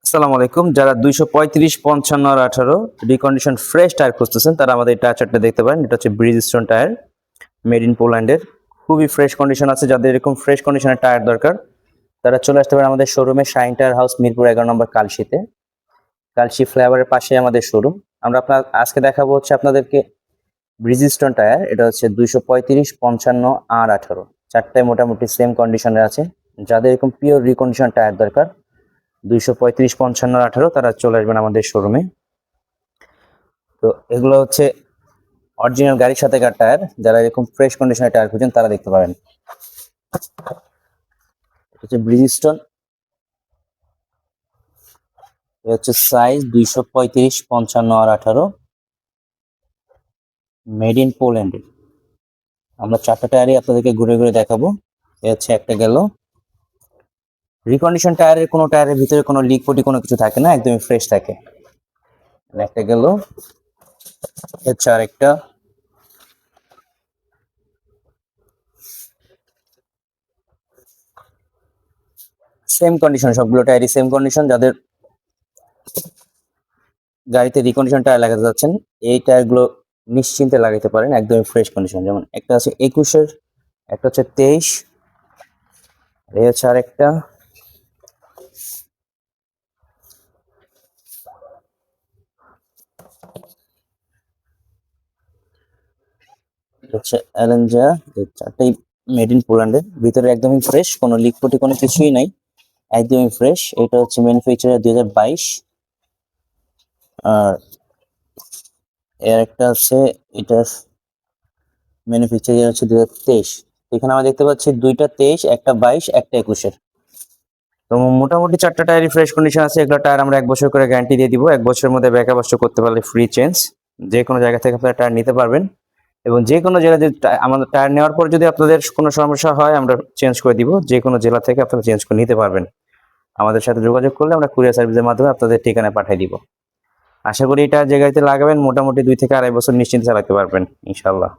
আসসালামু আলাইকুম। যারা 235, 55 আর 18 রিকন্ডিশন ফ্রেশ টায়ার খুঁজতেছেন তারা আমাদের এই টায়ারটা দেখতে পারেন। এটা হচ্ছে ব্রিজস্টোন টায়ার, মেড ইন পোল্যান্ডের। খুবই ফ্রেশ কন্ডিশন আছে। যাদের এরকম ফ্রেশ কন্ডিশনের টায়ার দরকার তারা চলে আসতে পারেন আমাদের শোরুমে, শাইন টায়ার হাউস, মিরপুর 11 নম্বর কালশিতে। কালশি ফ্লাইওভারের পাশে আমাদের শোরুম। আজকে দেখাবো হচ্ছে আপনাদেরকে ব্রিজস্টোন টায়ার। এটা হচ্ছে 235, 55 আর 18 চারটায় মোটামুটি সেম কন্ডিশনে আছে। যাদের এরকম পিওর রিকন্ডিশন টায়ার দরকার 235, 55 আর 18 তারা চলে আসবেন আমাদের শোরুমে। তো এগুলো হচ্ছে অরিজিনাল গাড়ির সাথে টায়ার। যারা এরকম ফ্রেশ কন্ডিশনের টায়ার খুঁজেন তারা দেখতে পারেন। হচ্ছে ব্রিজস্টোন, হচ্ছে সাইজ 235, 55 আর 18, মেড ইন পোল্যান্ড। আমরা চারটা টায়ারই আপনাদেরকে ঘুরে ঘুরে দেখাবো। এ হচ্ছে একটা গেল। রিকন্ডিশন টায়ারের কোনো টায়ারের ভিতরে কোনো লিক পটি কোনো কিছু থাকে না, একদমই ফ্রেশ থাকে। একটা গেল, হচ্ছে আরেকটা। সেম কন্ডিশন, সবগুলো টায়ারই সেম কন্ডিশন। যাদের গাড়িতে রিকন্ডিশন টায়ার লাগাতে যাচ্ছেন এই টায়ারগুলো নিশ্চিন্তে লাগাতে পারেন, একদমই ফ্রেশ কন্ডিশন। যেমন একটা আছে 21-এর, একটা হচ্ছে 23, এই হচ্ছে আরেকটা। হচ্ছে অ্যালেঞ্জা। এই চারটাই মেড ইন পোল্যান্ডের, ভিতরে একদমই ফ্রেশ, কোনো লিক পটি কোনো কিছুই নাই, একদমই ফ্রেশ। এটা হচ্ছে ম্যানুফ্যাকচারার 2022। আর এর একটা আছে, এটার ম্যানুফ্যাকচারার হচ্ছে 2023। এখানে আমরা দেখতে পাচ্ছি দুইটা 23, একটা 22, একটা 21-এর। তো মোটামুটি চারটা টায়ারই ফ্রেশ কন্ডিশন আছে। এগুলো টায়ার আমরা 1 বছর করে গ্যারান্টি দিয়ে দিব। 1 বছরের মধ্যে ব্যাকআপ করতে পারলে ফ্রি চেঞ্জ। যে কোনো জায়গা থেকে আপনারা টায়ার নিতে পারবেন এবং যে কোনো জেলা আমাদের টায়ার নেওয়ার পর যদি আপনাদের কোনো সমস্যা হয় আমরা চেঞ্জ করে দিব। যে কোনো জেলা থেকে আপনারা চেঞ্জ করে নিতে পারবেন। আমাদের সাথে যোগাযোগ করলে আমরা কুরিয়ার সার্ভিসের মাধ্যমে আপনাদের ঠিকানায় পাঠিয়ে দিব। আশা করি এটা যে গাড়িতে লাগাবেন মোটামুটি 2 থেকে 2.5 বছর নিশ্চিন্তে চালাতে পারবেন ইনশাআল্লাহ।